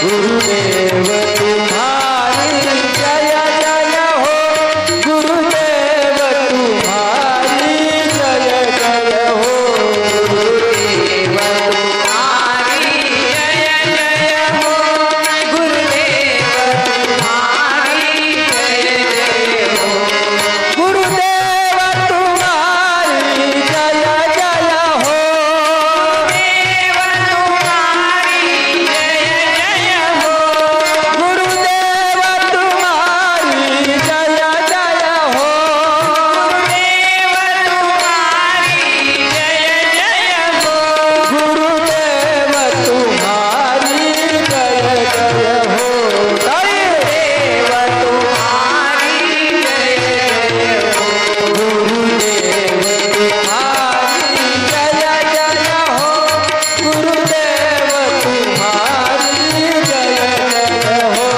गुरुदेव तुम्हारी जय जय हो, गुरुदेव तुम्हारी जय जय हो, गुरुदेव तुम्हारी जय जय हो, गुरुदेव तुम्हारी जय जय हो, गुरुदेव तुम्हारी जय जय हो, गुरुदेव तुम्हारी जय जय हो, गुरुदेव तुम्हारी जय जय हो, गुरुदेव तुम्हारी जय जय हो, गुरुदेव तुम्हारी जय जय हो, गुरुदेव तुम्हारी जय जय हो, गुरुदेव तुम्हारी जय जय हो, गुरुदेव तुम्हारी जय जय हो, गुरुदेव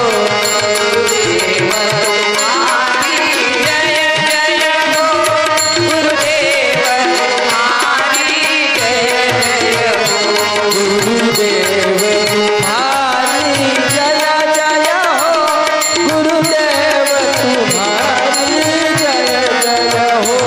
तुम्हारी जय जय हो, गुरुदेव तुम्हारी जय जय हो, गुरुदेव तुम्हारी जय जय हो, गुरुदेव तुम्हारी जय जय हो, गुरुदेव तुम्हारी जय जय हो।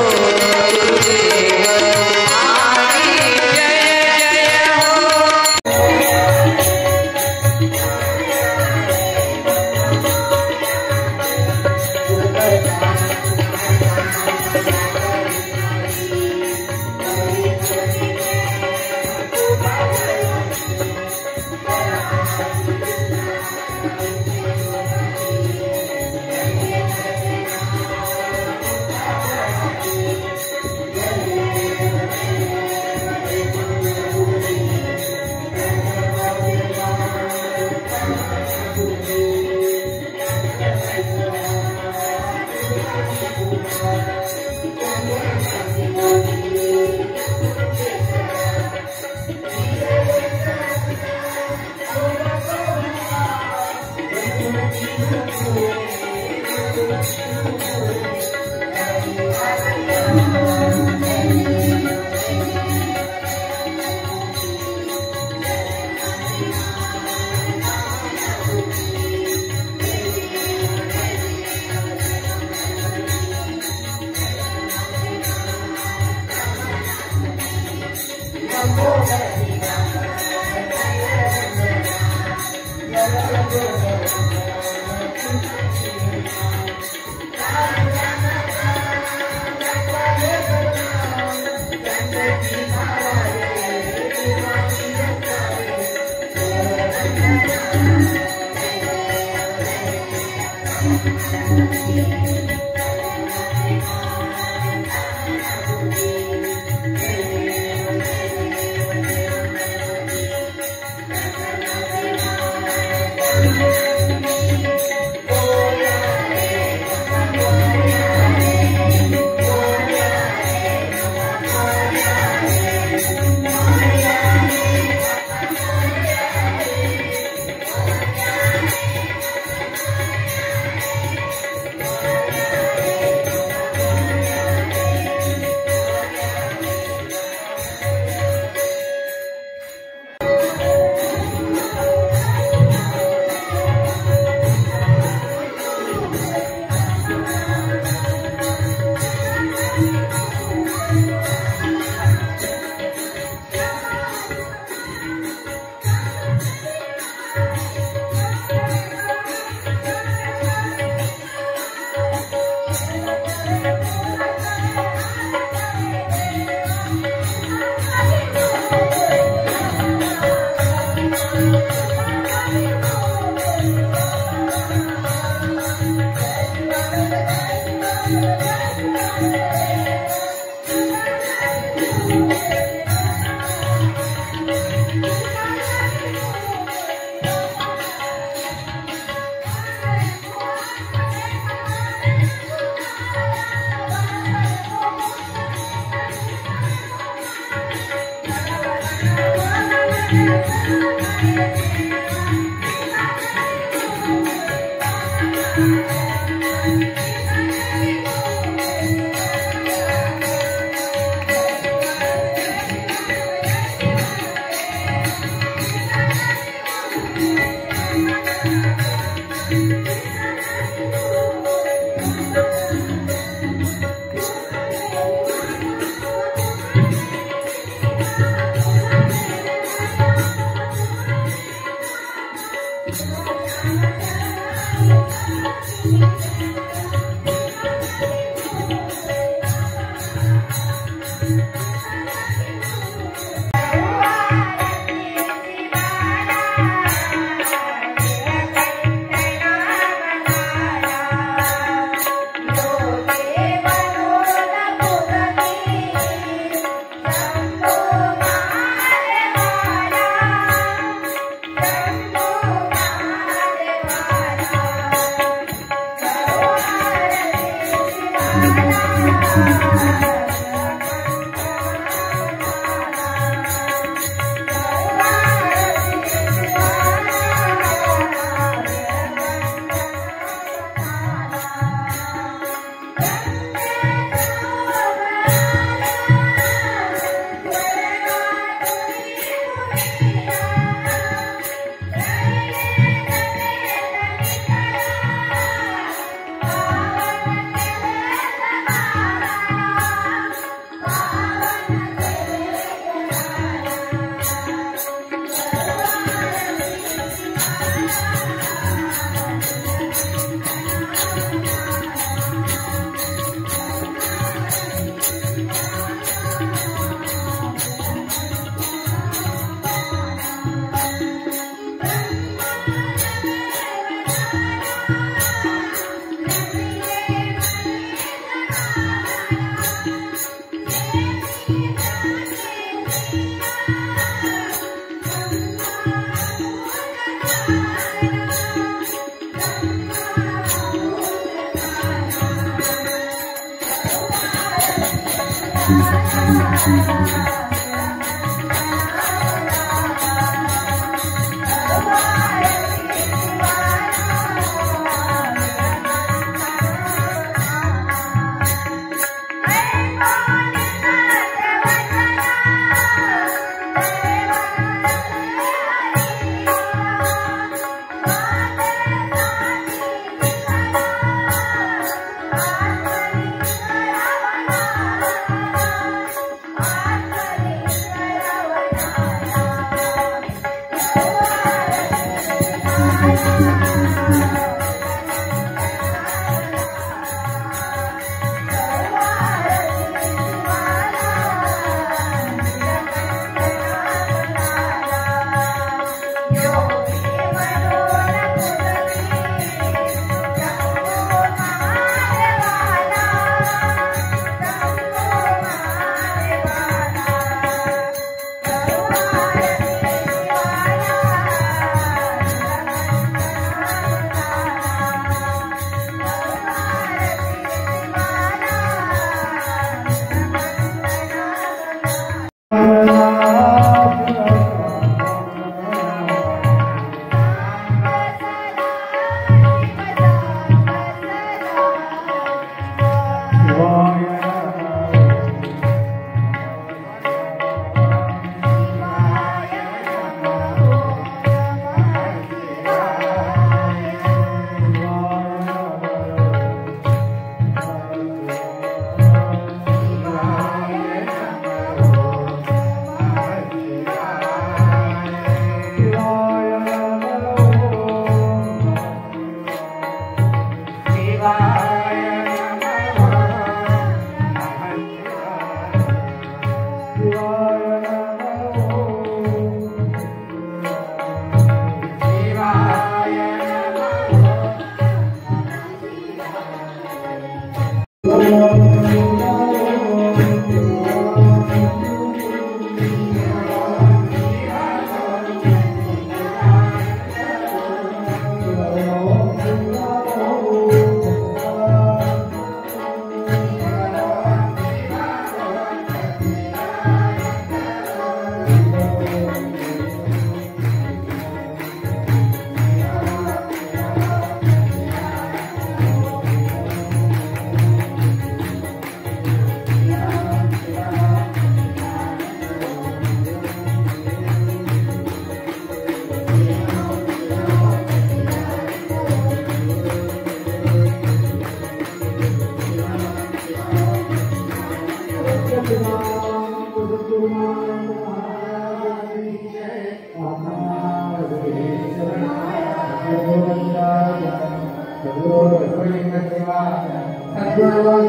सद्गुरु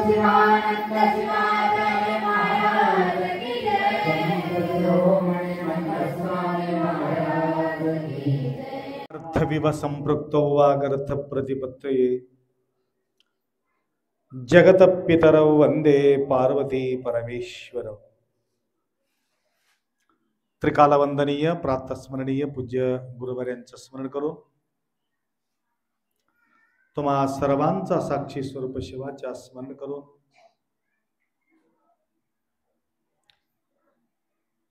शिवानंद शिवाचार्य महाराज की जय। शिरोमणि मंगल स्वामी महाराज की जय। अर्थविव संपृक्तो वागर्थ प्रतिपत्तये जगत पितरौ वंदे पार्वती परमेश्वर। त्रिकालवंदनीय प्रातस्मरणीय पूज्य गुरुवर्यांचं स्मरण करून तुम्हा सर्वांचा साक्षी स्वरूप शिवाचा स्मरण करून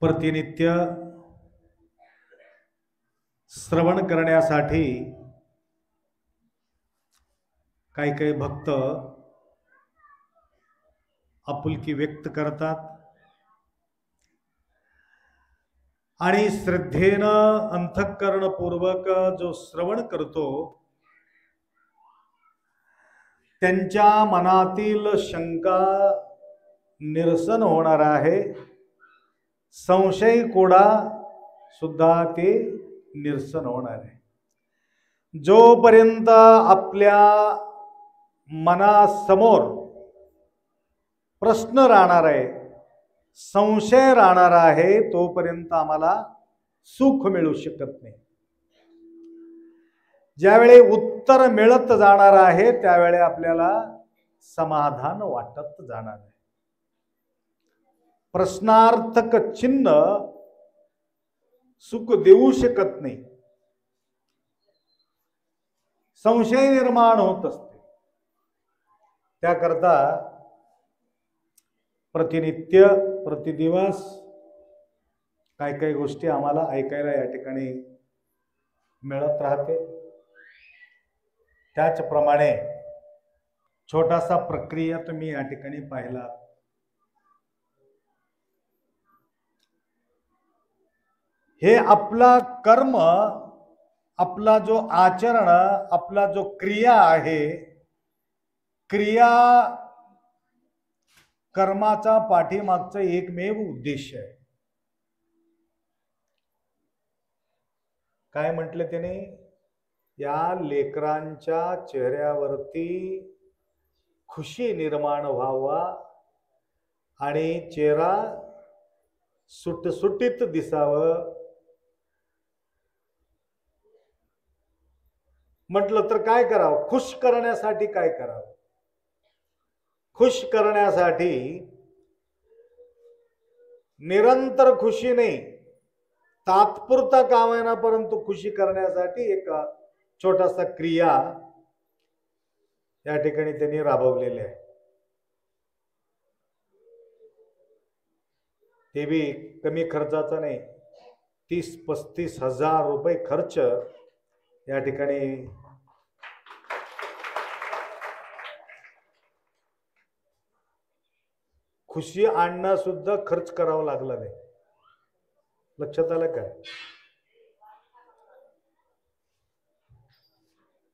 प्रतिनित्य श्रवण करण्यासाठी काही काही भक्त आपुलकी व्यक्त करतात आणि श्रद्धेनं अंतःकरणपूर्वक जो श्रवण करतो त्यांच्या मनातील शंका निरसन होणार आहे, संशय कोडा सुद्धा ते निरसन होणार आहे। जोपर्यंत आपल्या मनासमोर प्रश्न राहणार आहे, संशय राहणार आहे, तोपर्यंत आम्हाला सुख मिळू शकत नाही। ज्यावेळी उत्तर मिळत जाणार आहे त्यावेळी आपल्याला समाधान वाटत जाणार आहे। प्रश्नार्थक चिन्ह सुख देऊ शकत नाही, संशय निर्माण होत असते। त्याकरता प्रतिनित्य प्रतिदिवस काही काही गोष्टी आम्हाला ऐकायला या ठिकाणी मिळत राहते। त्याचप्रमाणे छोटासा प्रक्रिया तुम्ही या ठिकाणी पाहिला। हे आपला कर्म, आपला जो आचरण, आपला जो क्रिया आहे, क्रिया कर्माचा पाठीमागचा एकमेव उद्देश आहे। काय म्हटलं त्याने? या लेकरांच्या चेहऱ्यावरती खुशी निर्माण व्हावा आणि चेहरा सुटसुटीत दिसावं म्हटलं तर काय करावं? खुश करण्यासाठी काय करावं? खुश करण्यासाठी निरंतर खुशी नाही, तात्पुरता का होईना परंतु खुशी करण्यासाठी एक छोटासा क्रिया या ठिकाणी त्यांनी राबवलेले आहे। ते बी कमी खर्चाचा नाही, 30-35 हजार रुपये खर्च या ठिकाणी खुशी आणणं सुद्धा खर्च करावा लागला नाही। लक्षात आलं काय?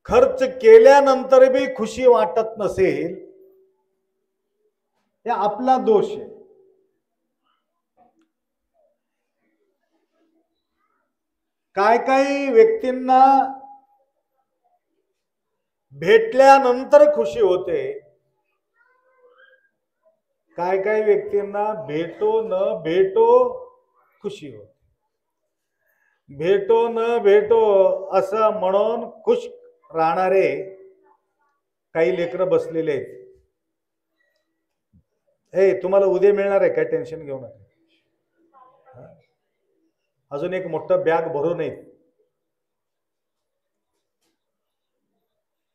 खर्च केल्यानंतर बी खुशी वाटत नसेल, हे आपला दोष आहे। काय काही व्यक्तींना भेटल्यानंतर खुशी होते, काय काही व्यक्तींना भेटो न भेटो खुशी होते। भेटो न भेटो असं म्हणून खुश राहणारे काही लेकरं बसलेले आहेत। हे तुम्हाला उद्या मिळणार आहे, काय टेन्शन घेऊ नका। अजून एक मोठं बॅग भरून येत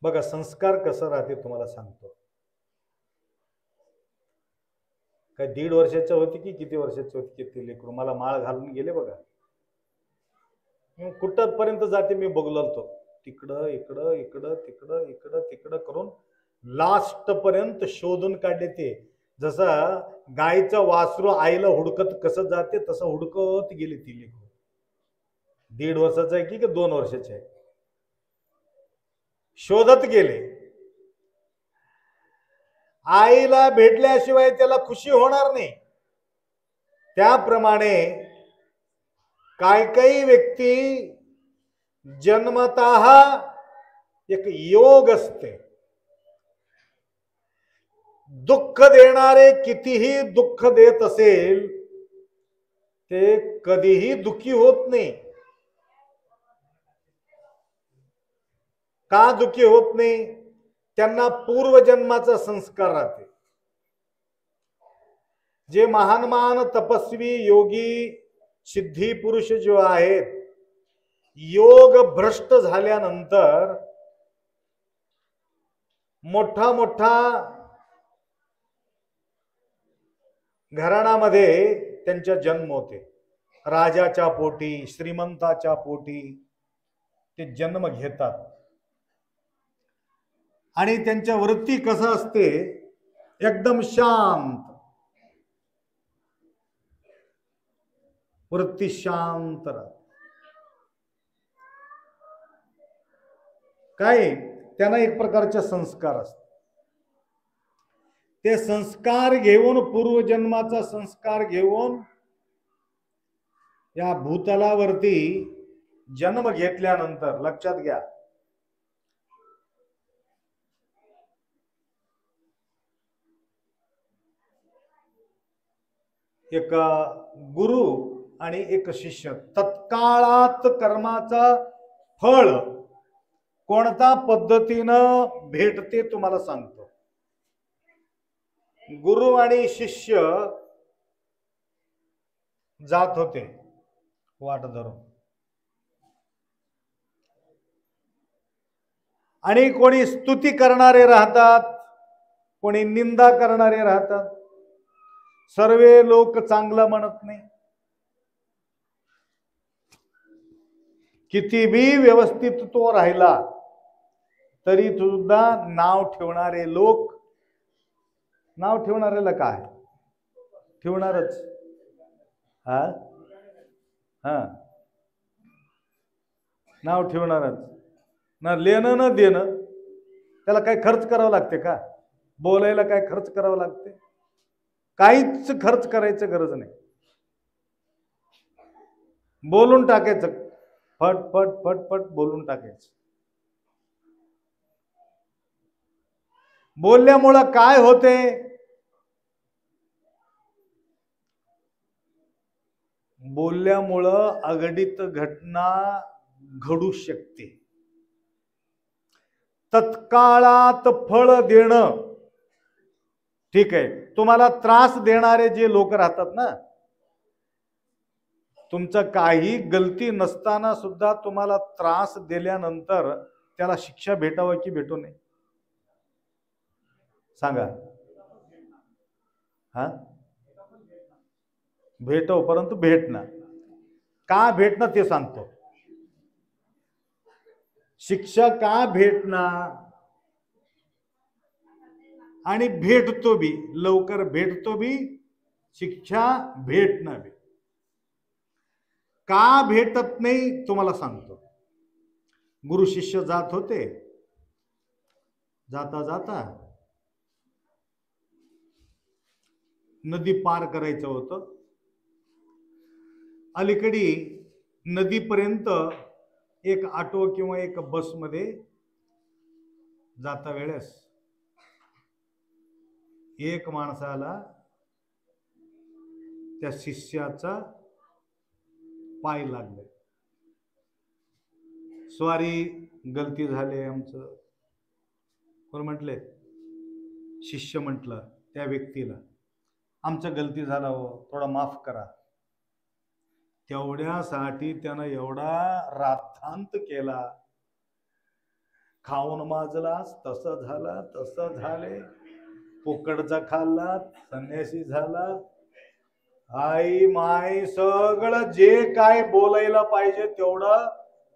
बघा। संस्कार कसं राहते तुम्हाला सांगतो। काय 1.5 वर्षाचं होती की किती वर्षाची होती किती लेकरू मला माळ घालून गेले बघा। कुठपर्यंत जाते मी बघलतो, तिकडं इकडं इकडं तिकडं इकडं तिकडं करून लास्ट पर्यंत शोधून काढले। ते जसं गायचं वासरू आईला हुडकत कसं जाते तसं हुडकत गेले ती लेकरू। 1.5 वर्षाचं आहे की 2 वर्षाचे आहे, शोधत गेले। आईला भेटल्याशिवाय त्याला खुशी होणार नाही। त्याप्रमाणे काही काही व्यक्ती जन्मतः एक योग असते. दुःख देणारे कितीही दुःख देत असेल ते कधीही दुःखी होत नाही. का दुःखी होत नाही? त्यांना पूर्वजन्माचा संस्कार राहते. जे महान महान तपस्वी योगी सिद्धी पुरुष जो आहेत, योग भ्रष्ट झाल्यानंतर मोठा मोठा घराण्यामध्ये त्यांचा जन्म होते. राजाच्या पोटी, श्रीमंताच्या पोटी ते जन्म घेतात. आणि त्यांच्या वृत्ती कसं असते? एकदम शांत वृत्ती, शांत राहते. काय? त्यांना एक प्रकारचे संस्कार असतात. ते संस्कार घेऊन, पूर्वजन्माचा संस्कार घेऊन या भूतलावरती जन्म घेतल्यानंतर, लक्षात घ्या, एक गुरु आणि एक शिष्य, तत्काळात कर्माचा फळ कोणत्या पद्धतीनं भेटते तुम्हाला सांगतो. गुरु आणि शिष्य जात होते वाट धरून, आणि कोणी स्तुती करणारे राहतात, कोणी निंदा करणारे राहतात. सर्वे लोक चांगलं म्हणत नाही. किती बी व्यवस्थित तो राहिला तरी सुद्धा नाव ठेवणारे लोक, नाव ठेवणाऱ्याला काय ठेवणारच. हा हा नाव ठेवणारच ना. लेणं न देणं, त्याला काय खर्च करावं लागते का? बोलायला काय खर्च करावं लागते? काहीच खर्च करायचं गरज नाही. बोलून टाकायचं, फट फट फट फट बोलून टाकायचं. बोलल्यामुळं काय होते? बोलल्यामुळं अघटित घटना घडू शकते. तत्काळात फळ देणं ठीक आहे. तुम्हाला त्रास देणारे जे लोक राहतात ना, तुमचं काही गलती नसताना सुद्धा तुम्हाला त्रास दिल्यानंतर त्याला शिक्षा भेटावं की भेटू नये? सांगा. हा भेटो, परंतु भेटणं का भेटणं ते सांगतो. शिक्षा का भेटणं आणि भेटतो बी, लवकर भेटतो बी, शिक्षा भेटणं बी. का भेटत नाही तुम्हाला सांगतो. गुरु शिष्य जात होते. जाता जाता नदी पार करायचं होतं. अलीकडे नदीपर्यंत एक ऑटो किंवा एक बसमध्ये जाता वेळेस एक माणसाला त्या शिष्याचा पाय लागले. स्वारी, गलती झाली आमचं. कोण म्हटले? शिष्य म्हटलं त्या व्यक्तीला, आमचं गलती झाला हो, थोडा माफ करा. तेवढ्यासाठी त्यानं एवढा राद्धांत केला. खाऊन माजलास, तसं झाला, तसं झाले, पोकडचा खाल्ला, संन्यासी झाला, आई माय सगळं जे काय बोलायला पाहिजे तेवढं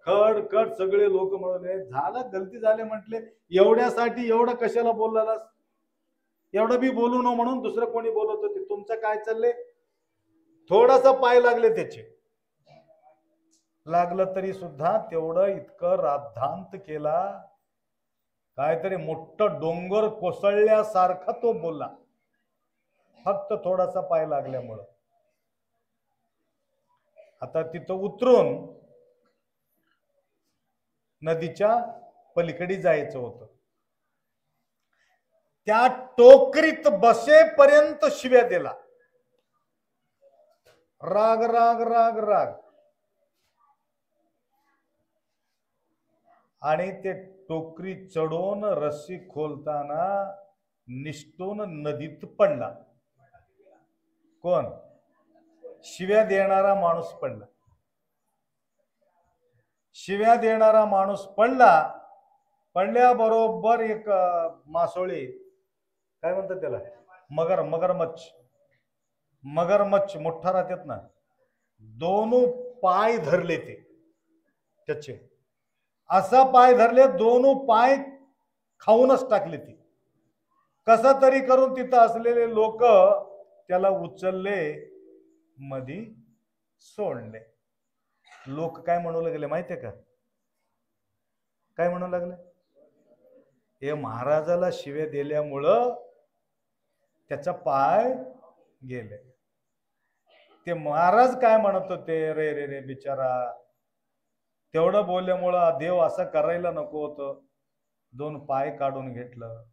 खडखड सगळे लोक म्हणले. झालं, गलती झाली म्हटले. एवढ्यासाठी एवढं कशाला बोललास? एवढं बी बोलू न म्हणून दुसरं कोणी बोलत होते. तुमचं काय चाललंय? थोडासा पाय लागले त्याचे, लागलं तरी सुद्धा तेवढं इतकं राद्धांत केला, काहीतरी मोठं डोंगर कोसळल्यासारखा तो बोलला, फक्त थोडासा पाय लागल्यामुळं. आता तिथं उतरून नदीच्या पलीकडे जायचं होतं. त्या टोकरीत बसेपर्यंत शिव्या दिला. राग राग राग राग. आणि ते टोकरी चढून रस्सी खोलताना निष्ठून नदीत पडला. कोण? शिव्या देणारा माणूस पडला. शिव्या देणारा माणूस पडला. पडल्याबरोबर एक मासोळी, काय म्हणतात त्याला, मगरमच्छ मोठा राहतात ना, दोन पाय धरले ते त्याचे. असा पाय धरले, दोन पाय खाऊनच टाकले ते. कसा तरी करून तिथं असलेले लोक त्याला उचलले, मधी सोडले. लोक काय म्हणू लागले माहितीये का? काय म्हणू लागले? हे महाराजाला शिव्या दिल्यामुळं त्याचा पाय गेले. ते महाराज काय म्हणत होते, रे रे रे बिचारा, तेवढं बोलल्यामुळं देव असं करायला नको होतं, दोन पाय काढून घेतलं.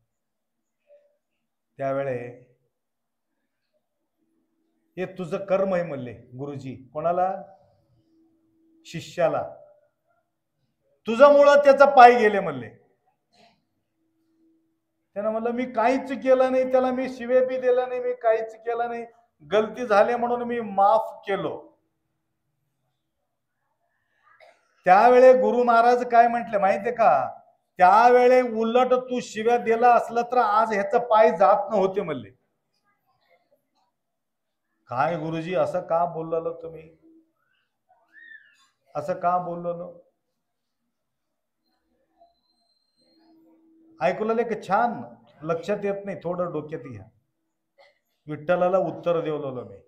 त्यावेळे हे तुझं कर्म आहे म्हणले गुरुजी. कोणाला? शिष्याला. तुझ्यामुळं त्याचा पाय गेले म्हणले. त्यानं म्हणलं मी काहीच केलं नाही, त्याला मी शिवे बी दिला नाही, मी काहीच केलं नाही, गलती झाली म्हणून मी माफ केलो. त्यावेळे गुरु महाराज काय म्हटले माहितीये का? त्यावेळे उलट तू शिव्या दिला असलं तर आज ह्याचा पाय जात नव्हते म्हणले. काय गुरुजी असं का बोललो तुम्ही? असं का बोललो? ऐकूला की छान लक्षात येत नाही, थोडं डोक्यात घ्या. विठ्ठलाला उत्तर देवलो मी.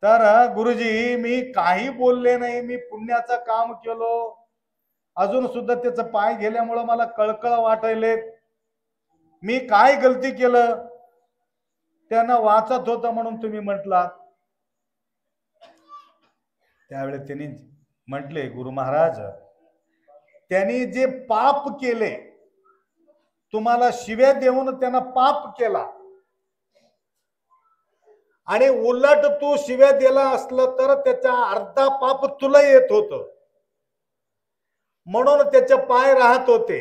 तर गुरुजी मी काही बोलले नाही, मी पुण्याचं काम केलो, अजून सुद्धा त्याचं पाय गेल्यामुळं मला कळकळ वाटायले. मी काय गलती केलं? त्यांना वाचत होता म्हणून तुम्ही म्हटलात. त्यावेळेस त्यांनी म्हटले, गुरु महाराज त्यांनी जे पाप केले, तुम्हाला शिव्या देऊन त्यांना पाप केला, आणि उलट तू शिव्या दिला असलं तर त्याचा अर्धा पाप तुला येत होत, म्हणून त्याचे पाय राहत होते.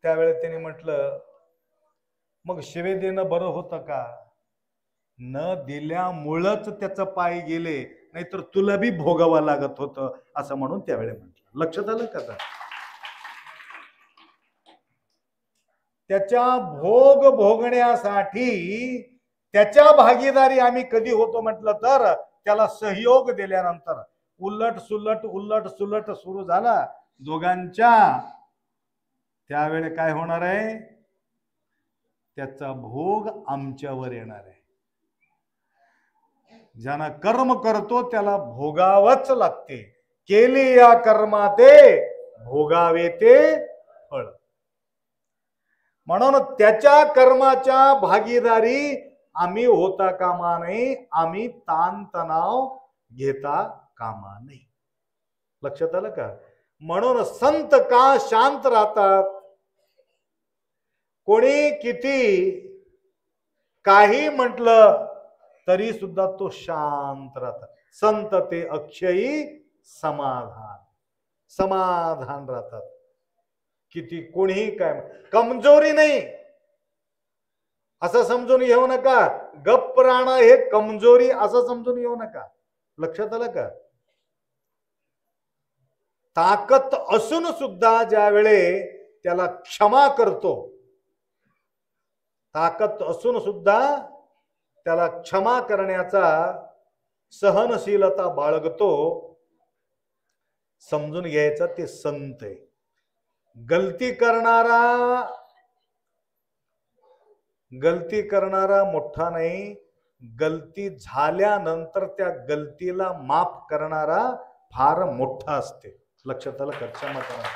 त्यावेळेस त्यांनी म्हटलं, मग शिवे देणं बरं होतं का? न दिल्यामुळंच त्याचं पाय गेले, नाहीतर तुला बी भोगावं लागत होतं, असं म्हणून त्यावेळेस म्हटलं. लक्षात आलं का? त्याच्या भोग भोगण्यासाठी त्याच्या भागीदारी आम्ही कधी होतो म्हटलं तर त्याला सहयोग दिल्यानंतर उलट सुलट सुरू झाला दोघांच्या. त्यावेळे काय होणार आहे? त्याचा भोग आमच्यावर येणार आहे. ज्यानं कर्म करतो त्याला भोगावंच लागते. केली या कर्माते भोगावे ते फळ. म्हणून त्याच्या कर्माच्या भागीदारी आम्ही होता कामा नये, आम्ही ताणतणाव घेता कामा नये. लक्षात आलं का? म्हणून संत का शांत राहतात? कोणी किती काही म्हटलं तरी सुद्धा तो शांत राहतात. संत ते अक्षयी समाधान राहतात. किती कोणीही काय, कमजोरी नाही असं समजून घेऊ नका. गप्प राहणं हे कमजोरी असं समजून घेऊ नका. लक्षात आलं का? ताकद असून सुद्धा ज्या वेळे त्याला क्षमा करतो, ताकद असून सुद्धा त्याला क्षमा करण्याचा सहनशीलता बाळगतो, समजून घ्यायचं ते संत आहे. गलती करणारा मोठा नाही, गलती झाल्यानंतर त्या गलतीला माफ करणारा फार मोठा असते. लक्षात आलं का? क्षमा करा.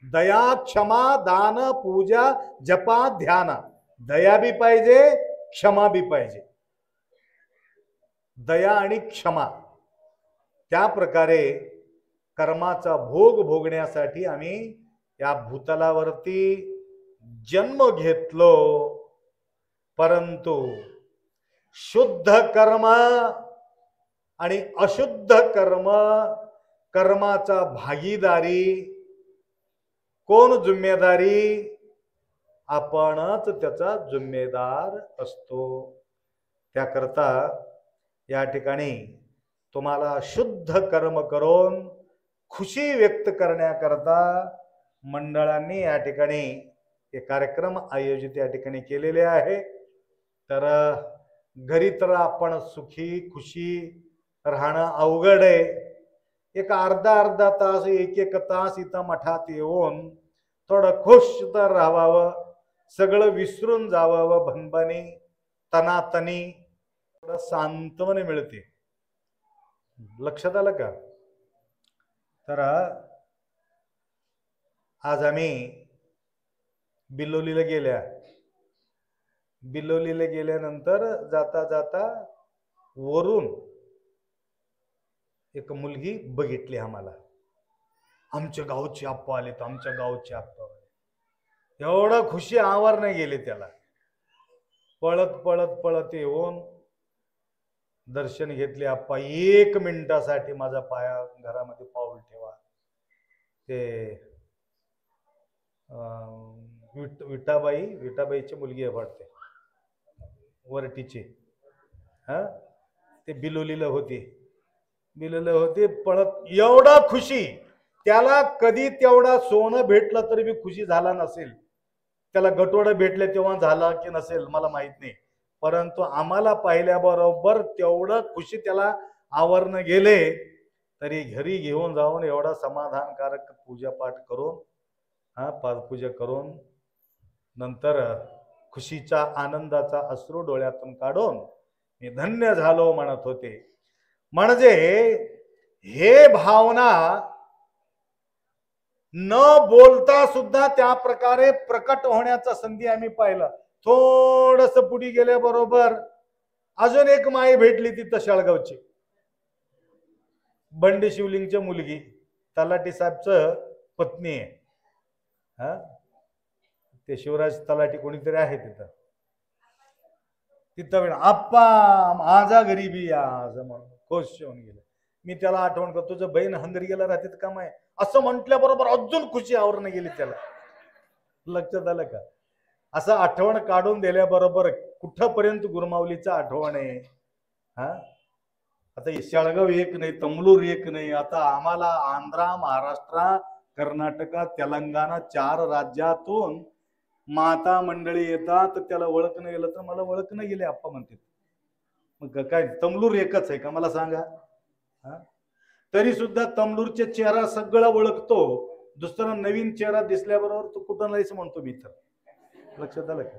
दया, क्षमा, दान, पूजा, जपा, ध्यान. दया बी पाहिजे, क्षमा बी पाहिजे. दया आणि क्षमा त्या प्रकारे कर्माचा भोग भोगण्यासाठी आम्ही या भूतलावरती जन्म घेतलो, परंतु शुद्ध कर्म आणि अशुद्ध कर्म, कर्माचा भागीदारी कोण जिम्मेदारी? आपणच त्याचा जिम्मेदार असतो. त्याकरता या ठिकाणी तुम्हाला शुद्ध कर्म करून खुशी व्यक्त करण्याकरता मंडळांनी या ठिकाणी हे कार्यक्रम आयोजित या ठिकाणी केलेले आहे. तर घरी तर आपण सुखी खुशी राहणं अवघड आहे. एक अर्धा तास, एक तास इथं मठात येऊन थोडं खुश तर राहावं, सगळं विसरून जावावं, भनभनी तनातनी, थोडं सांत्वन मिळते. लक्षात आलं का? तर आज आम्ही बिलोलीला गेल्यानंतर जाता जाता वरून एक मुलगी बघितली आम्हाला. आमच्या गावची आप्पा आले, तर आमच्या गावची आप्पा आले. एवढं खुशी आवर नाही गेले त्याला. पळत पळत पळत येऊन दर्शन घेतले. आप्पा 1 मिनिटासाठी माझा पाया घरामध्ये पाऊल ठेवा. ते विटाबाईची मुलगी आहे वाटते, वरटीची. ते बिलोलीला होती. पळत एवढा खुशी. त्याला कधी तेवढा सोनं भेटलं तरी बी खुशी झाला नसेल. त्याला गटोडं भेटले तेव्हा झाला की नसेल मला माहित नाही, परंतु आम्हाला पाहिल्याबरोबर तेवढं खुशी त्याला आवरणं गेले. तरी घरी घेऊन जाऊन एवढा समाधानकारक पूजापाठ करून पादपूजा करून नंतर खुशीचा आनंदाचा अश्रू डोळ्यातून काढून मी धन्य झालो म्हणत होते. म्हणजे हे भावना न बोलता सुद्धा त्या प्रकारे प्रकट होण्याचा संधी आम्ही पाहिला. थोडस पुढे गेल्याबरोबर अजून एक माई भेटली, तिथं शाळगावची बंडी शिवलिंगची मुलगी, तलाठी साहेबच पत्नी आहे. ते शिवराज तलाठी कोणीतरी आहे तिथं. आप्पा माझा गरीबी या असं म्हणून खुश होऊन गेलं. मी त्याला आठवण करतो, तुझं बहीण हंगरी गेला राहते का माय असं म्हटल्याबरोबर अजून खुशी आवरण गेली त्याला. लक्षात आलं का? असं आठवण काढून दिल्याबरोबर कुठपर्यंत गुरुमाऊलीचं आठवण आहे. आता शाळगाव एक नाही, तमलूर एक नाही, आता आम्हाला आंध्रा, महाराष्ट्र, कर्नाटक, तेलंगणा 4 राज्यातून माता मंडळी येतात. त्याला ओळखणं गेलं तर मला ओळखणं गेले आप्पा म्हणते. मग काय तमलूर एकच आहे का मला सांगा? तरी सुद्धा तमलूरचे चेहरा सगळं ओळखतो. दुसरा नवीन चेहरा दिसल्याबरोबर तो कुठून आलायच म्हणतो मी. तर लक्षात आलं का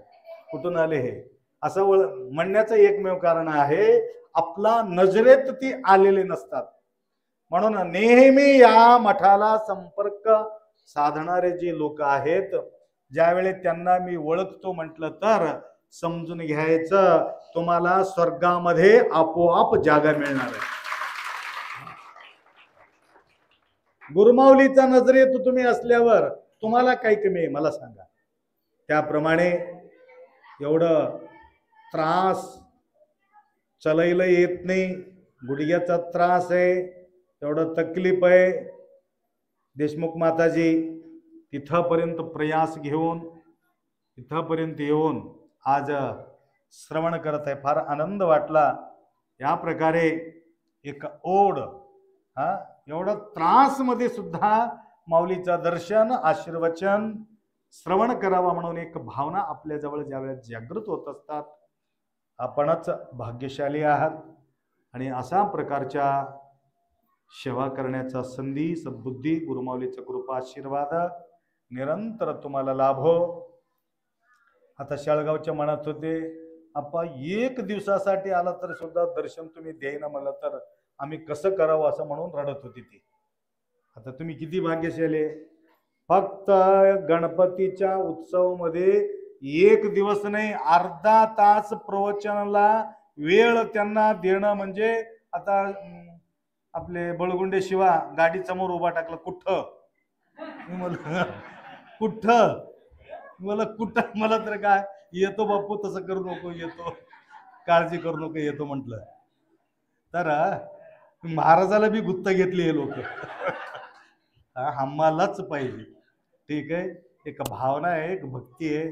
कुठून आले हे? असं म्हणण्याचं एकमेव कारण आहे, आपला नजरेत ती आलेले नसतात. म्हणून नेहमी या मठाला संपर्क साधणारे जे लोक आहेत, ज्यावेळी त्यांना मी ओळखतो म्हटलं तर समजून घ्यायचं तुम्हाला स्वर्गामध्ये आपोआप जागा मिळणार आहे. गुरुमाऊलीच्या नजरेत तुम्ही असल्यावर तुम्हाला काय कमी आहे मला सांगा? त्याप्रमाणे एवढं त्रास चलायला येत नाही, गुडघ्याचा त्रास आहे, एवढं तकलीफ आहे. देशमुख माताजी तिथपर्यंत प्रयास घेऊन इथपर्यंत येऊन आज श्रवण करत आहे. फार आनंद वाटला. या प्रकारे एक ओढ एवढं त्रास मध्ये सुद्धा माऊलीचं दर्शन, आशीर्वचन, श्रवण करावा म्हणून एक भावना आपल्या जवळ ज्यावेळेस जागृत होत असतात, आपणच भाग्यशाली आहात. आणि अशा प्रकारच्या सेवा करण्याचा संधी, सद्बुद्धी, गुरुमाऊलीचा कृपा आशीर्वाद निरंतर तुम्हाला लाभो. आता शाळगावच्या म्हणत होते, आप्पा 1 दिवसासाठी आला तर सुद्धा दर्शन तुम्ही द्यायना मला, तर आम्ही कसं करावं असं म्हणून रडत होती ती. आता तुम्ही किती भाग्यशाली. फक्त गणपतीच्या उत्सव मध्ये 1 दिवस नाही, अर्धा तास प्रवचनाला वेळ त्यांना देणं म्हणजे आता आपले बळगुंडे शिवा गाडी समोर उभा टाकला, कुठं? मी म्हणलं कुठं? मला कुठं? मला तर काय, येतो बापू, तसं करू नको, येतो, काळजी करू नको, येतो म्हटलं. तर महाराजाला बी गुत्त घेतली हे लोक. आम्हालाच पाहिजे, ठीक आहे. एक भावना आहे, एक भक्ती आहे.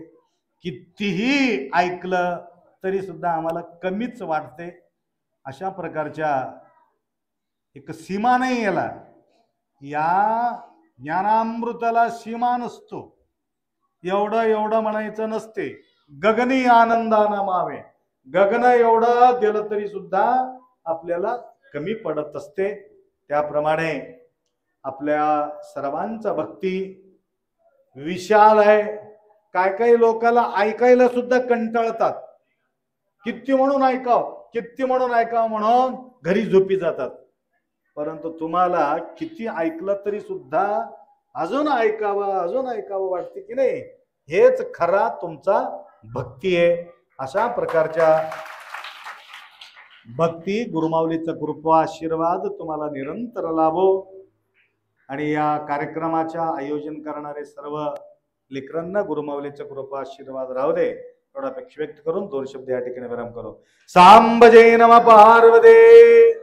कितीही ऐकलं तरी सुद्धा आम्हाला कमीच वाटते. अशा प्रकारच्या एक सीमा नाही याला, या ज्ञानामृताला सीमा नसतो. एवढं म्हणायचं नसते. गगनी आनंदा नामावे, गगन एवढं दिलं तरी सुद्धा आपल्याला कमी पडत असते. त्याप्रमाणे आपल्या सर्वांचा भक्ती विशाल आहे. काही लोकांना ऐकायला सुद्धा कंटाळतात. किती म्हणून ऐकाव म्हणून घरी झोपी जातात. परंतु तुम्हाला किती ऐकलं तरी सुद्धा अजून ऐकावं वाटते की नाही. हेच खरा तुमचा भक्ती आहे. अशा प्रकारच्या भक्ती गुरुमाऊलीचा कृपा आशीर्वाद तुम्हाला निरंतर लाभो. आणि या कार्यक्रमाच्या आयोजन करणारे सर्व लेकरांना गुरुमाऊलीचा कृपा आशीर्वाद राहू दे. एवढा अपेक्षा व्यक्त करून 2 शब्द या ठिकाणी विराम करो. सांब जय नमः पार्वती.